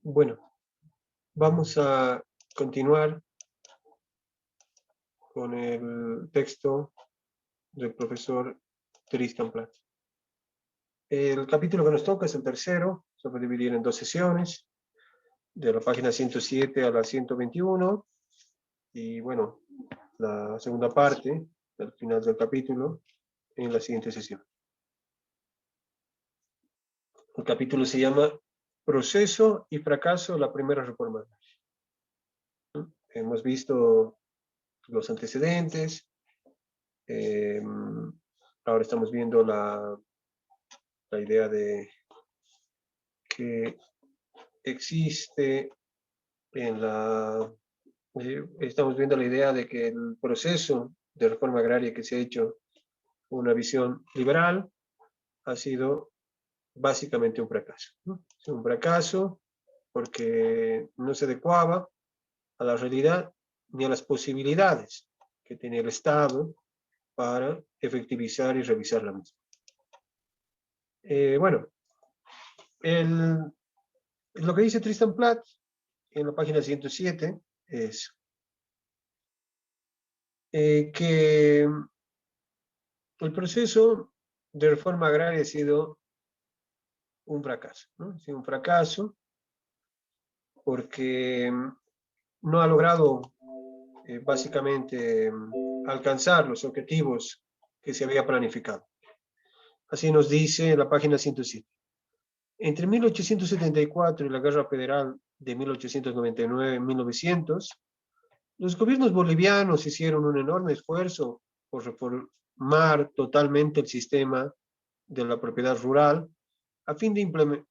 Bueno, vamos a continuar con el texto del profesor Tristan Plath. El capítulo que nos toca es el tercero, se puede dividir en dos sesiones, de la página 107 a la 121, y bueno, la segunda parte, al final del capítulo, en la siguiente sesión. El capítulo se llama Proceso y fracaso de la primera reforma agraria. Hemos visto los antecedentes, ahora estamos viendo la idea de que existe en estamos viendo la idea de que el proceso de reforma agraria que se ha hecho con una visión liberal ha sido básicamente un fracaso, ¿no? Es un fracaso porque no se adecuaba a la realidad ni a las posibilidades que tenía el Estado para efectivizar y revisar la misma. Bueno, lo que dice Tristan Plath en la página 107 es que el proceso de reforma agraria ha sido un fracaso, ¿no? Ha sido un fracaso porque no ha logrado básicamente alcanzar los objetivos que se había planificado. Así nos dice en la página 107. Entre 1874 y la Guerra Federal de 1899-1900, los gobiernos bolivianos hicieron un enorme esfuerzo por reformar totalmente el sistema de la propiedad rural a fin de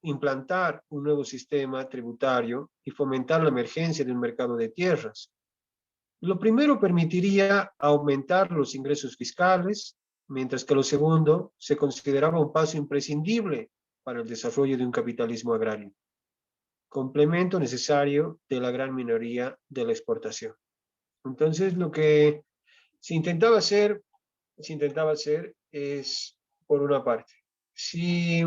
implantar un nuevo sistema tributario y fomentar la emergencia de un mercado de tierras. Lo primero permitiría aumentar los ingresos fiscales, mientras que lo segundo se consideraba un paso imprescindible para el desarrollo de un capitalismo agrario, complemento necesario de la gran minoría de la exportación. Entonces, lo que se intentaba hacer es, por una parte, si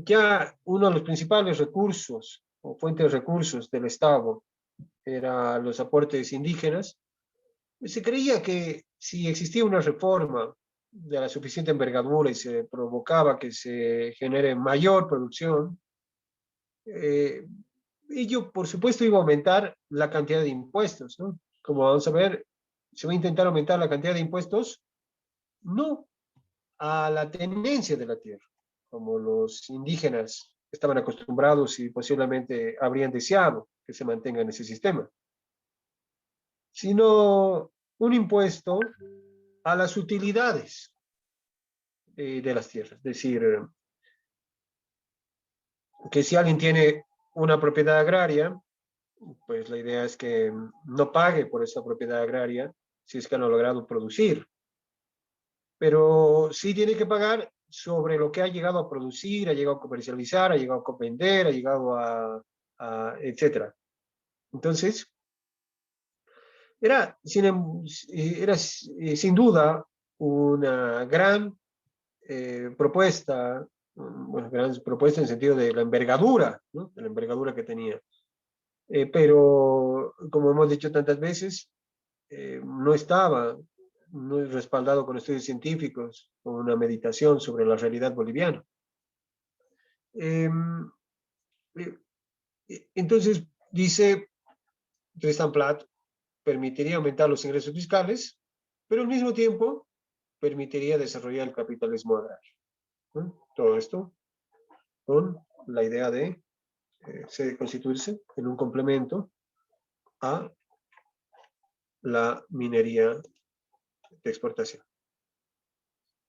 ya uno de los principales recursos o fuentes de recursos del Estado era los aportes indígenas, se creía que si existía una reforma de la suficiente envergadura y se provocaba que se genere mayor producción, ello por supuesto iba a aumentar la cantidad de impuestos, ¿no? Como vamos a ver, se va a intentar aumentar la cantidad de impuestos, no a la tenencia de la tierra, como los indígenas estaban acostumbrados y posiblemente habrían deseado que se mantenga en ese sistema, sino un impuesto a las utilidades de las tierras. Es decir, que si alguien tiene una propiedad agraria, pues la idea es que no pague por esa propiedad agraria si es que no ha logrado producir, pero sí tiene que pagar sobre lo que ha llegado a producir, ha llegado a comercializar, ha llegado a vender, ha llegado etcétera. Entonces, era sin duda una gran propuesta, bueno, gran propuesta en el sentido de la envergadura, ¿no? De la envergadura que tenía. Pero, como hemos dicho tantas veces, no estaba respaldado con estudios científicos, con una meditación sobre la realidad boliviana. Entonces, dice Tristan Plath, permitiría aumentar los ingresos fiscales, pero al mismo tiempo permitiría desarrollar el capitalismo agrario, ¿no? Todo esto con la idea de constituirse en un complemento a la minería de exportación.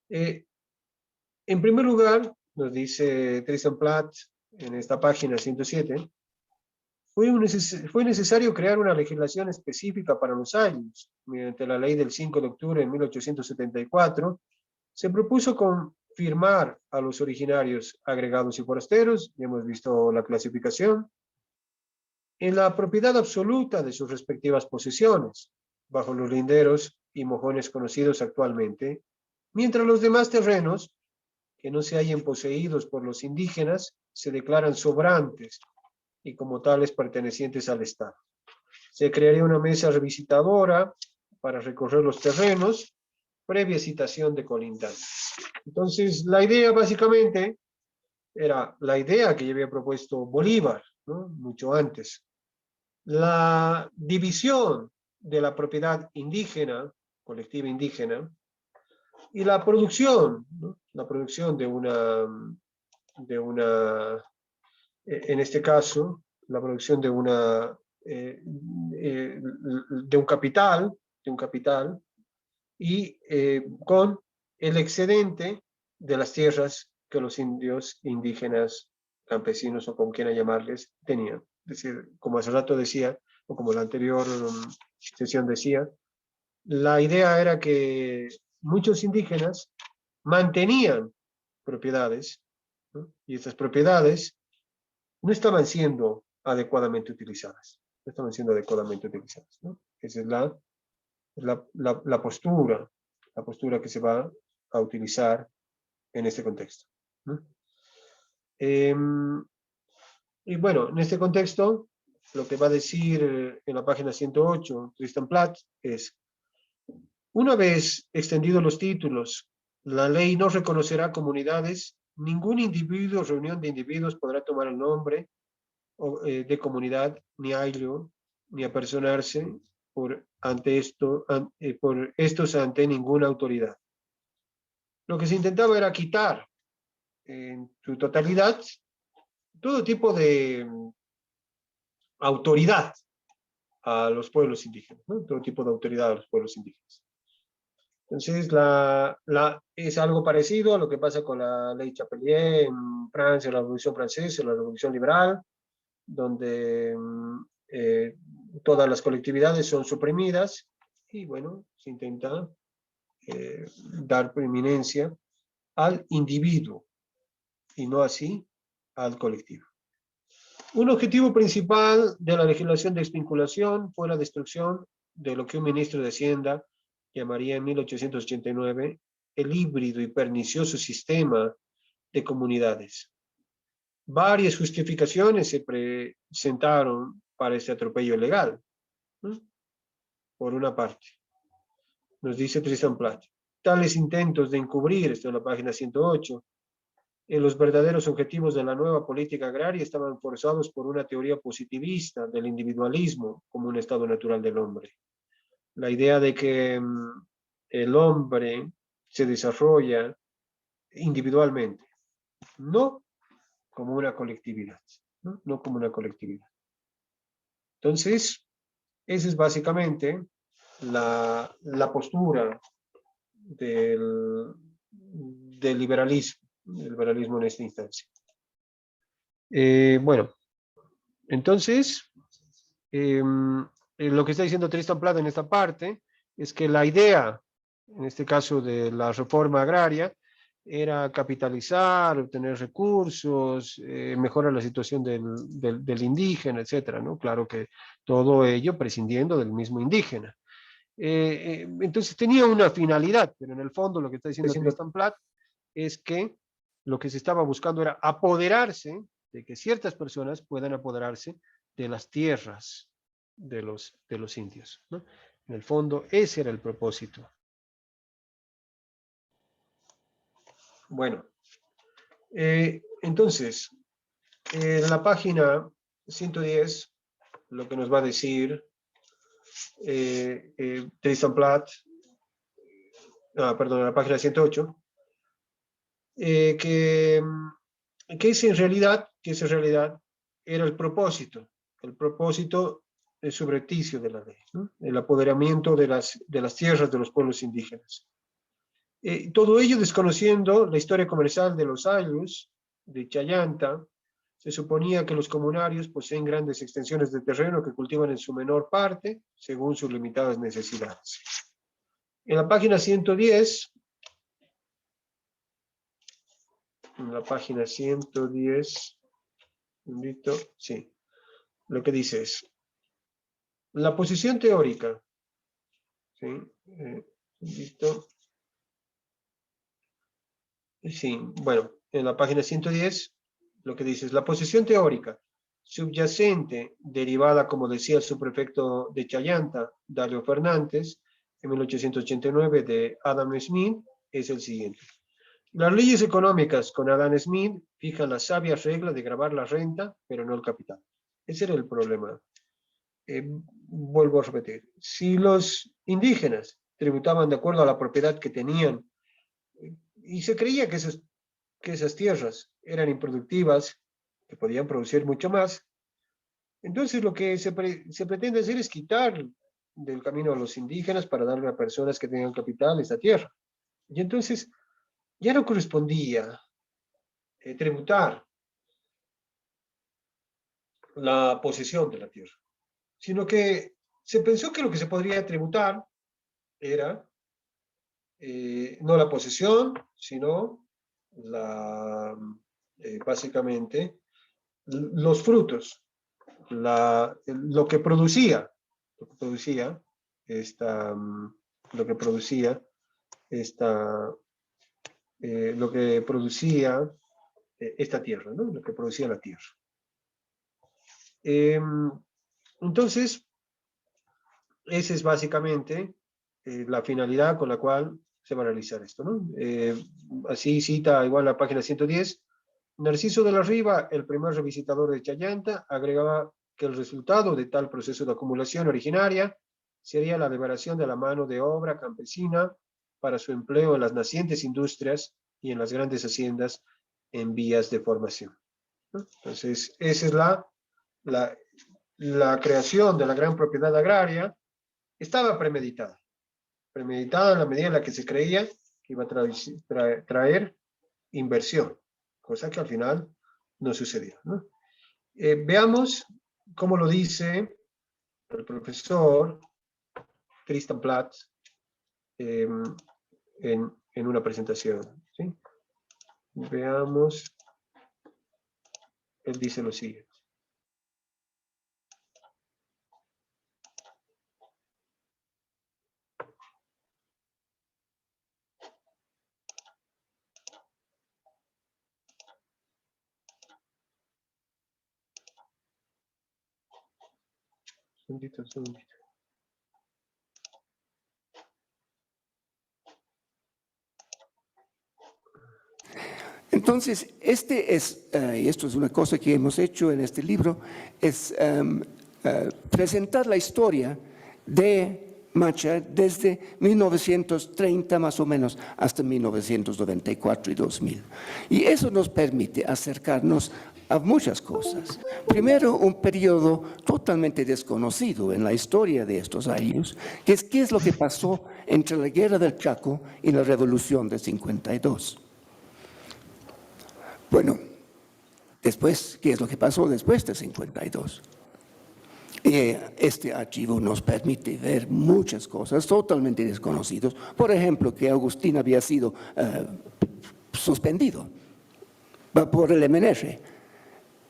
En primer lugar, nos dice Tristan Plath en esta página 107, fue necesario crear una legislación específica para los años. Mediante la ley del 5 de octubre de 1874, se propuso confirmar a los originarios agregados y forasteros, ya hemos visto la clasificación, en la propiedad absoluta de sus respectivas posesiones, bajo los linderos y mojones conocidos actualmente, mientras los demás terrenos que no se hallen poseídos por los indígenas se declaran sobrantes y como tales pertenecientes al Estado. Se crearía una mesa revisitadora para recorrer los terrenos, previa citación de colindantes. Entonces, la idea básicamente era la idea que ya había propuesto Bolívar, ¿no? Mucho antes. La división de la propiedad indígena, colectiva indígena, y la producción, ¿no? La producción de en este caso, la producción de un capital, y con el excedente de las tierras que los indios indígenas, campesinos o como quieran llamarles, tenían. Es decir, como hace rato decía, o como la anterior sesión decía, la idea era que muchos indígenas mantenían propiedades, ¿no? Y estas propiedades no estaban siendo adecuadamente utilizadas. No estaban siendo adecuadamente utilizadas, ¿no? Esa es la postura que se va a utilizar en este contexto, ¿no? Y bueno, en este contexto, lo que va a decir en la página 108, Tristan Platt, es: una vez extendidos los títulos, la ley no reconocerá comunidades, ningún individuo o reunión de individuos podrá tomar el nombre de comunidad, ni ayllo, ni apersonarse por estos ante ninguna autoridad. Lo que se intentaba era quitar en su totalidad todo tipo de autoridad a los pueblos indígenas, ¿no? Todo tipo de autoridad a los pueblos indígenas. Entonces, es algo parecido a lo que pasa con la ley Chapelier en Francia, la Revolución Francesa, la Revolución Liberal, donde todas las colectividades son suprimidas y, bueno, se intenta dar preeminencia al individuo y no así al colectivo. Un objetivo principal de la legislación de desvinculación fue la destrucción de lo que un ministro de Hacienda llamaría en 1889 el híbrido y pernicioso sistema de comunidades. Varias justificaciones se presentaron para este atropello legal, ¿no? Por una parte, nos dice Tristan Platt, tales intentos de encubrir, esto en la página 108, los verdaderos objetivos de la nueva política agraria estaban forzados por una teoría positivista del individualismo como un estado natural del hombre. La idea de que el hombre se desarrolla individualmente, no como una colectividad, ¿no? No como una colectividad. Entonces, esa es básicamente la postura del liberalismo en esta instancia. Bueno, entonces, lo que está diciendo Tristan Platt en esta parte es que la idea, en este caso de la reforma agraria, era capitalizar, obtener recursos, mejorar la situación del indígena, etcétera, ¿no? Claro que todo ello prescindiendo del mismo indígena. Entonces tenía una finalidad, pero en el fondo lo que está diciendo Tristan Platt es que lo que se estaba buscando era apoderarse, de que ciertas personas puedan apoderarse de las tierras de los indios, ¿no? En el fondo ese era el propósito. Bueno, entonces, en la página 110, lo que nos va a decir Tristan Platt, perdón, en la página 108, que ese en realidad era el propósito subrepticio de la ley, ¿no? El apoderamiento de las tierras de los pueblos indígenas. Todo ello desconociendo la historia comercial de los ayllus, de Chayanta. Se suponía que los comunarios poseen grandes extensiones de terreno que cultivan en su menor parte, según sus limitadas necesidades. En la página 110, sí, lo que dice es, la posición teórica, ¿sí? Sí, bueno, en la página 110, lo que dice es la posesión teórica subyacente, derivada, como decía el subprefecto de Chayanta, Dario Fernández, en 1889, de Adam Smith, es el siguiente. Las leyes económicas con Adam Smith fijan la sabia regla de gravar la renta, pero no el capital. Ese era el problema. Vuelvo a repetir. Si los indígenas tributaban de acuerdo a la propiedad que tenían, y se creía que esas tierras eran improductivas, que podían producir mucho más, entonces lo que se pretende hacer es quitar del camino a los indígenas para darle a personas que tengan capital esa tierra. Y entonces ya no correspondía tributar la posesión de la tierra, sino que se pensó que lo que se podría tributar era no la posesión, sino básicamente los frutos, lo que producía esta, lo que producía esta, esta tierra, ¿no? Lo que producía la tierra. Entonces, esa es básicamente la finalidad con la cual se va a realizar esto, ¿no? Así cita igual la página 110. Narciso de la Riva, el primer revisitador de Chayanta, agregaba que el resultado de tal proceso de acumulación originaria sería la liberación de la mano de obra campesina para su empleo en las nacientes industrias y en las grandes haciendas en vías de formación, ¿no? Entonces, esa es la creación de la gran propiedad agraria. Estaba premeditada en la medida en la que se creía que iba a traer inversión, cosa que al final no sucedió, ¿no? Veamos cómo lo dice el profesor Tristan Platt en una presentación, ¿sí? Veamos, él dice lo siguiente. Un segundito. Entonces, y esto es una cosa que hemos hecho en este libro, es presentar la historia de Macha desde 1930 más o menos hasta 1994 y 2000. Y eso nos permite acercarnos a muchas cosas. Primero, un periodo totalmente desconocido en la historia de estos años, que es qué es lo que pasó entre la Guerra del Chaco y la Revolución de 52. Bueno, después, ¿qué es lo que pasó después de 52? Este archivo nos permite ver muchas cosas totalmente desconocidas. Por ejemplo, que Agustín había sido suspendido por el MNR,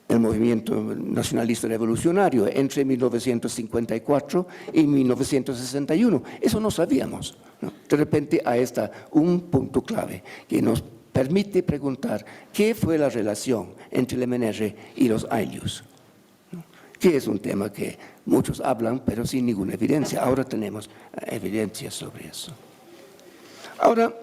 el Movimiento Nacionalista Revolucionario, entre 1954 y 1961. Eso no sabíamos, ¿no? De repente ahí está un punto clave que nos permite preguntar qué fue la relación entre el MNR y los ayllus, ¿no? Que es un tema que muchos hablan, pero sin ninguna evidencia. Ahora tenemos evidencias sobre eso. Ahora,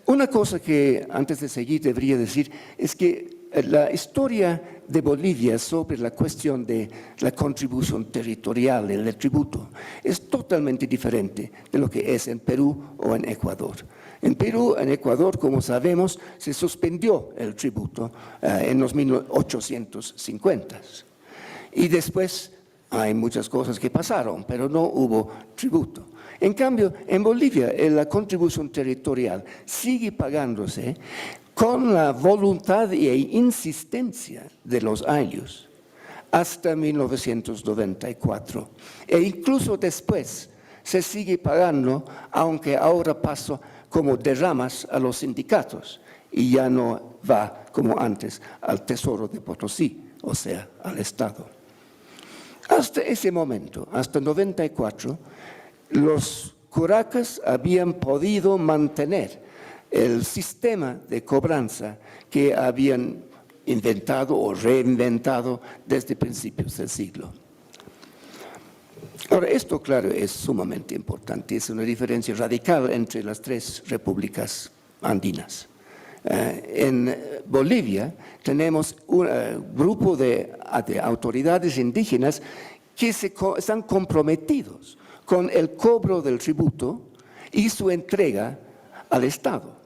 una cosa que antes de seguir debería decir es que la historia de Bolivia sobre la cuestión de la contribución territorial, el tributo, es totalmente diferente de lo que es en Perú o en Ecuador. En Perú, en Ecuador, como sabemos, se suspendió el tributo en los 1850. Y después hay muchas cosas que pasaron, pero no hubo tributo. En cambio, en Bolivia, la contribución territorial sigue pagándose con la voluntad e insistencia de los ayllus hasta 1994. E incluso después se sigue pagando, aunque ahora pasa como derramas a los sindicatos y ya no va como antes al Tesoro de Potosí, o sea, al Estado. Hasta ese momento, hasta 94, los curacas habían podido mantener el sistema de cobranza que habían inventado o reinventado desde principios del siglo. Ahora, esto, claro, es sumamente importante. Es una diferencia radical entre las tres repúblicas andinas. En Bolivia tenemos un grupo de autoridades indígenas que están comprometidos con el cobro del tributo y su entrega al Estado.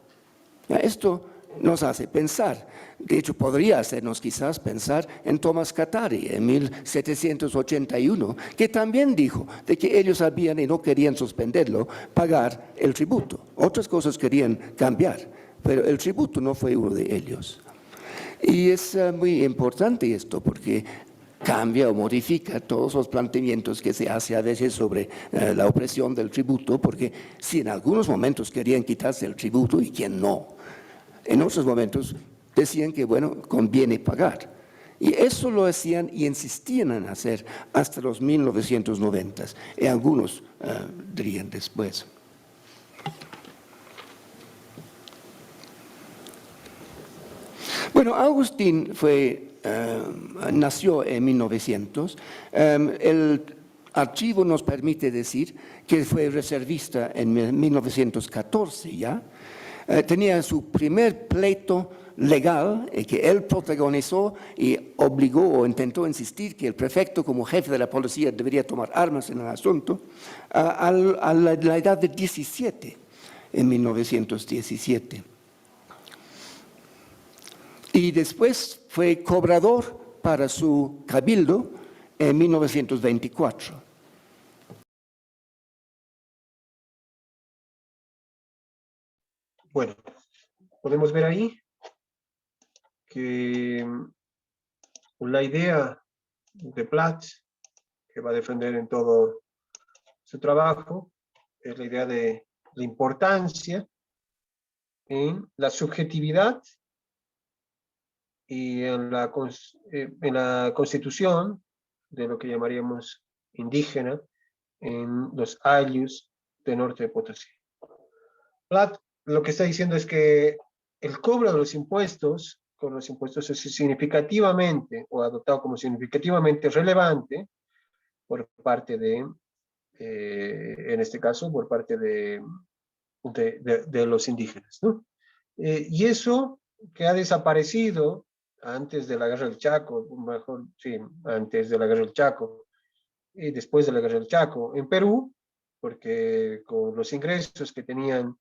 Esto nos hace pensar, de hecho podría hacernos quizás pensar en Tomás Katari en 1781, que también dijo de que ellos sabían y no querían suspenderlo, pagar el tributo. Otras cosas querían cambiar, pero el tributo no fue uno de ellos. Y es muy importante esto porque cambia o modifica todos los planteamientos que se hace a veces sobre la opresión del tributo, porque si en algunos momentos querían quitarse el tributo y quién no, en otros momentos decían que, bueno, conviene pagar. Y eso lo hacían y insistían en hacer hasta los 1990, y algunos dirían después. Bueno, Agustín nació en 1900. El archivo nos permite decir que fue reservista en 1914 ya. Tenía su primer pleito legal que él protagonizó y obligó o intentó insistir que el prefecto como jefe de la policía debería tomar armas en el asunto a la edad de 17, en 1917. Y después fue cobrador para su cabildo en 1924. Bueno, podemos ver ahí que la idea de Plath, que va a defender en todo su trabajo, es la idea de la importancia en la subjetividad y en la constitución de lo que llamaríamos indígena en los ayllus del norte de Potosí. Plath lo que está diciendo es que el cobro de los impuestos, con los impuestos es significativamente, o adoptado como significativamente relevante, por parte de, en este caso, por parte de los indígenas, ¿no? Y eso que ha desaparecido antes de la Guerra del Chaco, mejor, sí, antes de la Guerra del Chaco, y después de la Guerra del Chaco, en Perú, porque con los ingresos que tenían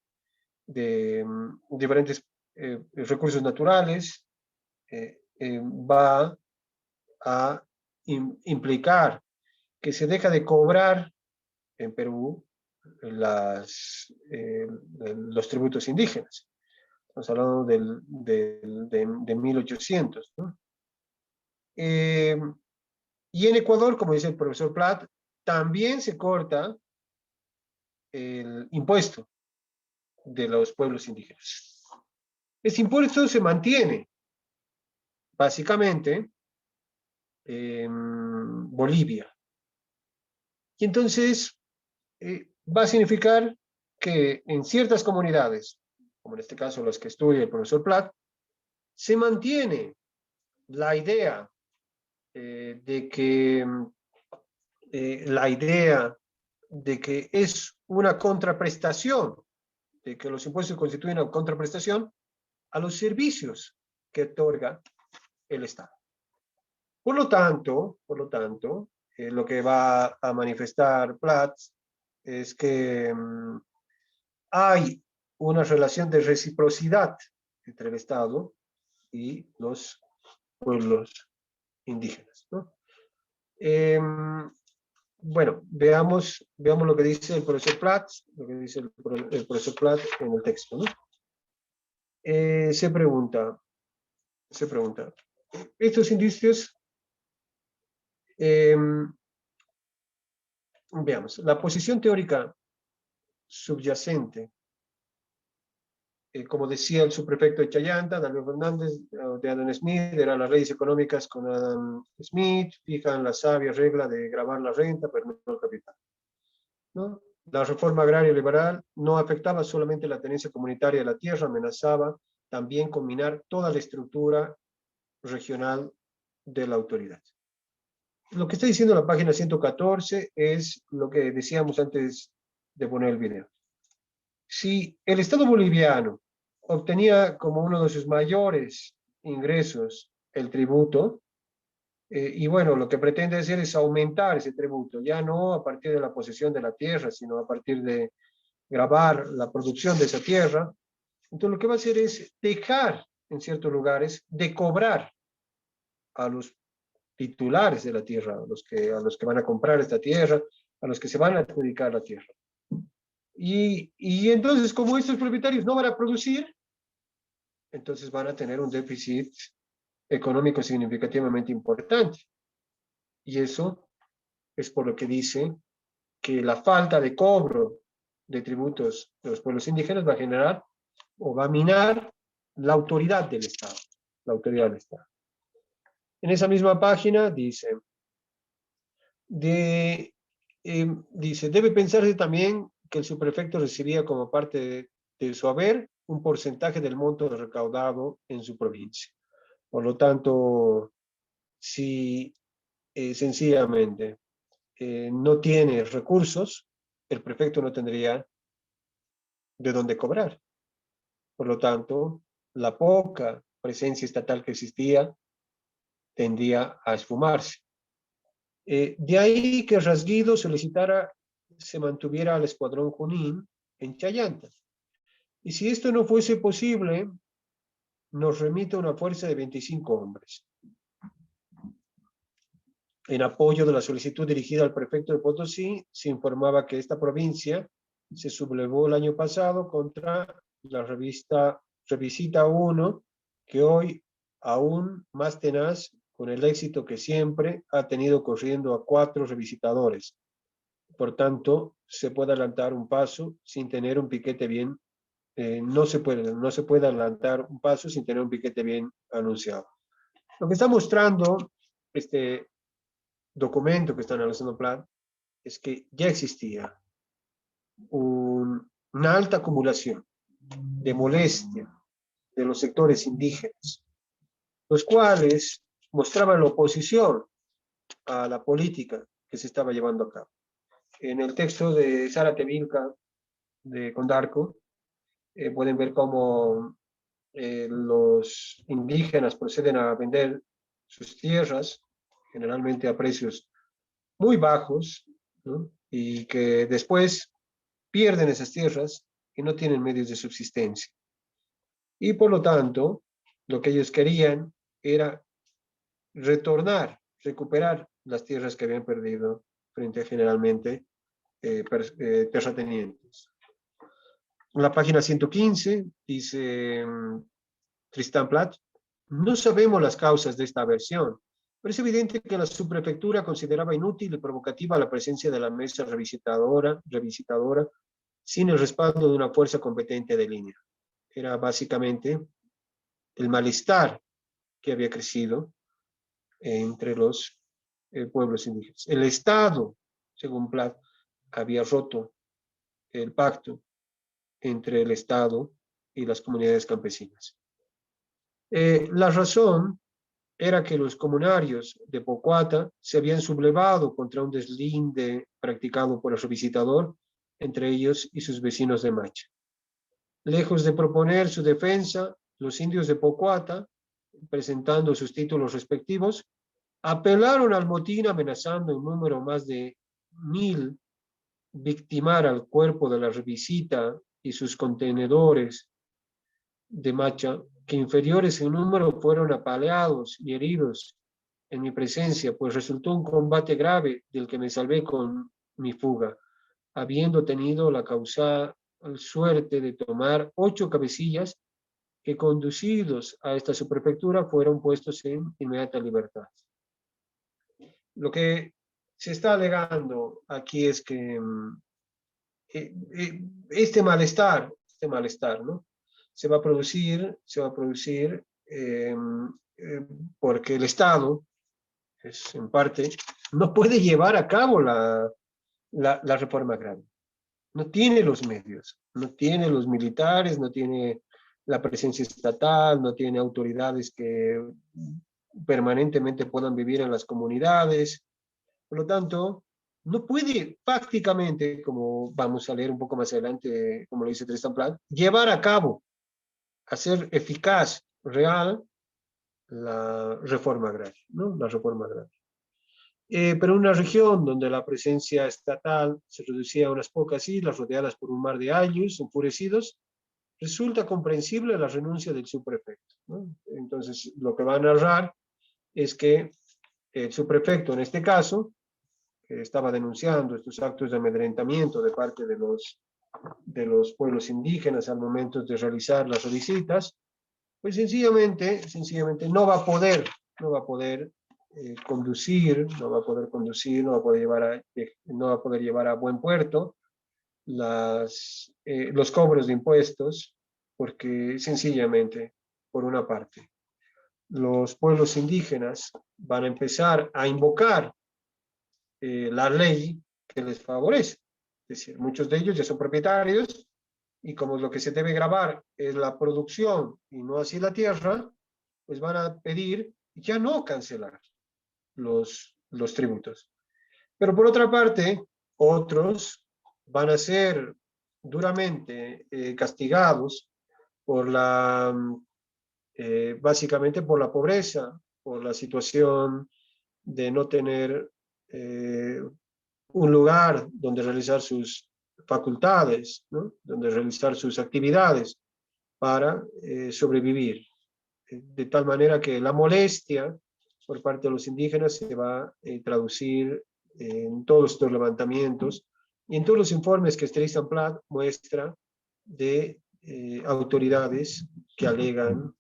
de diferentes recursos naturales, va a implicar que se deja de cobrar en Perú los tributos indígenas. Estamos hablando de 1800, ¿no? Y en Ecuador, como dice el profesor Plath, también se corta el impuesto de los pueblos indígenas. Ese impuesto se mantiene, básicamente, en Bolivia. Y entonces va a significar que en ciertas comunidades, como en este caso las que estudia el profesor Plath, se mantiene la idea de que es una contraprestación, de que los impuestos constituyen una contraprestación a los servicios que otorga el Estado. Por lo tanto, lo que va a manifestar Plath es que hay una relación de reciprocidad entre el Estado y los pueblos indígenas, ¿no? Bueno, veamos lo que dice el profesor Plath, lo que dice el profesor Plath en el texto, ¿no? Se pregunta, estos indicios, veamos, la posición teórica subyacente, como decía el subprefecto de Chayanta, Daniel Fernández, de Adam Smith, eran las leyes económicas con Adam Smith, fijan la sabia regla de gravar la renta, pero no el capital, ¿no? La reforma agraria liberal no afectaba solamente la tenencia comunitaria de la tierra, amenazaba también combinar toda la estructura regional de la autoridad. Lo que está diciendo la página 114 es lo que decíamos antes de poner el video. Si el Estado boliviano obtenía como uno de sus mayores ingresos el tributo, y bueno, lo que pretende hacer es aumentar ese tributo, ya no a partir de la posesión de la tierra, sino a partir de gravar la producción de esa tierra. Entonces lo que va a hacer es dejar en ciertos lugares de cobrar a los titulares de la tierra, a los que van a comprar esta tierra, a los que se van a adjudicar la tierra. Y entonces, como estos propietarios no van a producir, entonces van a tener un déficit económico significativamente importante. Y eso es por lo que dice que la falta de cobro de tributos de los pueblos indígenas va a generar o va a minar la autoridad del Estado. La autoridad del Estado. En esa misma página dice, debe pensarse también que el subprefecto recibía como parte de su haber un porcentaje del monto recaudado en su provincia. Por lo tanto, si sencillamente no tiene recursos, el prefecto no tendría de dónde cobrar. Por lo tanto, la poca presencia estatal que existía tendría a esfumarse. De ahí que Rasguido solicitara se mantuviera al escuadrón Junín en Chayanta. Y si esto no fuese posible, nos remite una fuerza de 25 hombres. En apoyo de la solicitud dirigida al prefecto de Potosí, se informaba que esta provincia se sublevó el año pasado contra la Revisita 1, que hoy aún más tenaz, con el éxito que siempre ha tenido corriendo a 4 revisitadores. Por tanto, se puede adelantar un paso sin tener un piquete bien, no se puede adelantar un paso sin tener un piquete bien anunciado. Lo que está mostrando este documento que está analizando el plan es que ya existía una alta acumulación de molestia de los sectores indígenas, los cuales mostraban la oposición a la política que se estaba llevando a cabo. En el texto de Zárate Vilca de Condarco, pueden ver cómo los indígenas proceden a vender sus tierras, generalmente a precios muy bajos, ¿no? Y que después pierden esas tierras y no tienen medios de subsistencia. Y por lo tanto, lo que ellos querían era recuperar las tierras que habían perdido frente a generalmente terratenientes. En la página 115 dice Tristan Plath, no sabemos las causas de esta aversión, pero es evidente que la subprefectura consideraba inútil y provocativa la presencia de la mesa revisitadora sin el respaldo de una fuerza competente de línea. Era básicamente el malestar que había crecido entre los pueblos indígenas. El Estado, según Plath, había roto el pacto entre el Estado y las comunidades campesinas. La razón era que los comunarios de Pocuata se habían sublevado contra un deslinde practicado por el revisitador, entre ellos y sus vecinos de Macha. Lejos de proponer su defensa, los indios de Pocuata, presentando sus títulos respectivos, apelaron al motín amenazando en número más de 1000 victimar al cuerpo de la revisita y sus contenedores de Macha, que inferiores en número fueron apaleados y heridos en mi presencia, pues resultó un combate grave del que me salvé con mi fuga, habiendo tenido la causal suerte de tomar 8 cabecillas que conducidos a esta subprefectura fueron puestos en inmediata libertad. Lo que se está alegando aquí es que este malestar, ¿no? se va a producir porque el Estado, en parte, no puede llevar a cabo la reforma agraria. no tiene los medios, no tiene los militares, no tiene la presencia estatal, no tiene autoridades que permanentemente puedan vivir en las comunidades. Por lo tanto, no puede prácticamente, como vamos a leer un poco más adelante, como lo dice Tristan Plat, llevar a cabo, hacer eficaz, real, la reforma agraria, ¿no? La reforma agraria. Pero una región donde la presencia estatal se reducía a unas pocas islas rodeadas por un mar de ayllus enfurecidos, resulta comprensible la renuncia del subprefecto, ¿no? Entonces, lo que va a narrar es que el subprefecto, en este caso, que estaba denunciando estos actos de amedrentamiento de parte de los pueblos indígenas al momento de realizar las solicitas, pues sencillamente no va a poder conducir, no va a poder conducir, no va a poder llevar a buen puerto los cobros de impuestos, porque sencillamente, por una parte, los pueblos indígenas van a empezar a invocar la ley que les favorece. Es decir, muchos de ellos ya son propietarios y como lo que se debe grabar es la producción y no así la tierra, pues van a pedir ya no cancelar los tributos. Pero por otra parte, otros van a ser duramente castigados por básicamente por la pobreza, por la situación de no tener un lugar donde realizar sus facultades, ¿no? Donde realizar sus actividades para sobrevivir. De tal manera que la molestia por parte de los indígenas se va a traducir en todos estos levantamientos y en todos los informes que Tristan Plat muestra de autoridades que alegan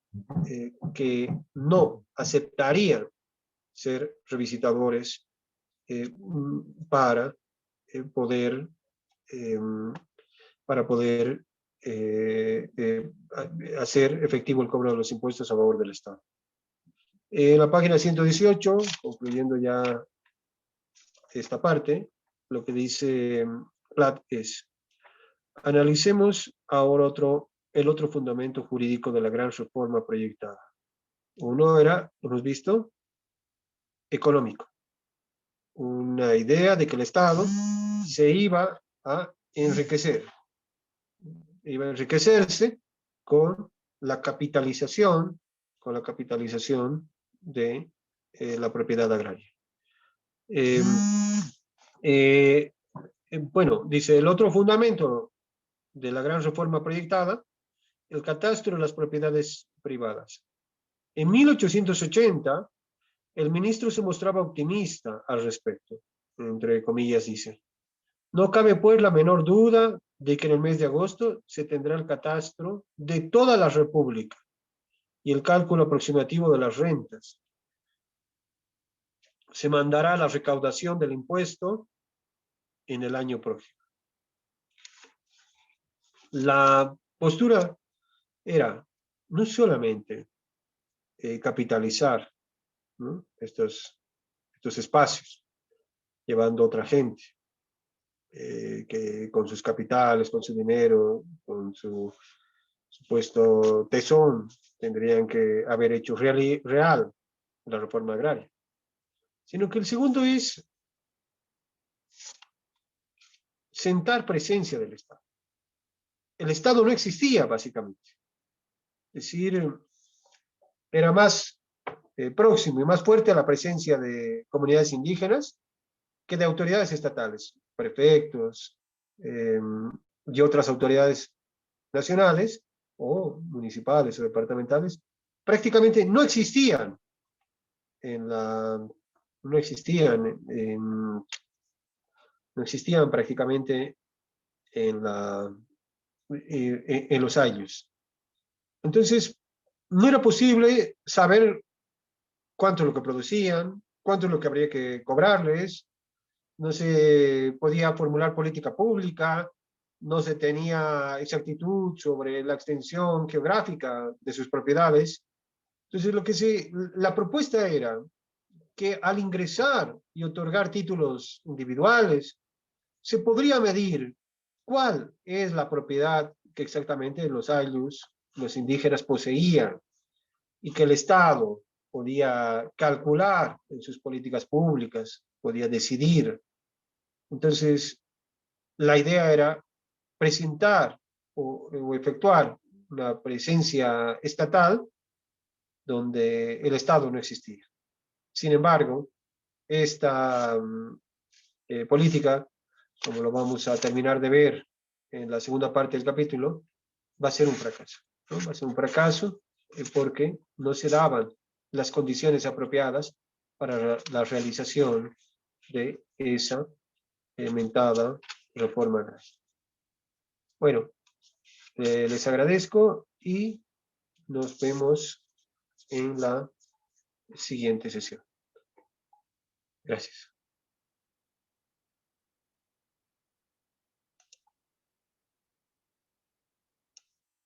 que no aceptarían ser revisitadores para poder eh, para poder hacer efectivo el cobro de los impuestos a favor del Estado. En la página 118, concluyendo ya esta parte, lo que dice Platt es: analicemos ahora el otro fundamento jurídico de la gran reforma proyectada. Uno era, hemos visto, económico. Una idea de que el Estado se iba a enriquecer. Iba a enriquecerse con la capitalización de la propiedad agraria. Bueno, dice el otro fundamento de la gran reforma proyectada, el catastro de las propiedades privadas. En 1880, el ministro se mostraba optimista al respecto, entre comillas dice. No cabe pues la menor duda de que en el mes de agosto se tendrá el catastro de toda la República y el cálculo aproximativo de las rentas. Se mandará la recaudación del impuesto en el año próximo. La postura era no solamente capitalizar, ¿no?, estos espacios, llevando a otra gente, que con sus capitales, con su dinero, con su supuesto tesón, tendrían que haber hecho real la reforma agraria. Sino que el segundo es sentar presencia del Estado. El Estado no existía, básicamente. Es decir, era más próximo y más fuerte a la presencia de comunidades indígenas que de autoridades estatales, prefectos y otras autoridades nacionales o municipales o departamentales, prácticamente no existían no existían prácticamente en los años. Entonces, no era posible saber cuánto es lo que producían, cuánto es lo que habría que cobrarles, no se podía formular política pública, no se tenía exactitud sobre la extensión geográfica de sus propiedades. Entonces, la propuesta era que al ingresar y otorgar títulos individuales, se podría medir ¿Cuál es la propiedad que exactamente los ayllus, los indígenas, poseían y que el Estado podía calcular en sus políticas públicas, podía decidir? Entonces, la idea era presentar o efectuar una presencia estatal donde el Estado no existía. Sin embargo, esta política, como lo vamos a terminar de ver en la segunda parte del capítulo, va a ser un fracaso, ¿no? Va a ser un fracaso porque no se daban las condiciones apropiadas para la realización de esa mentada reforma agraria. Bueno, les agradezco y nos vemos en la siguiente sesión. Gracias.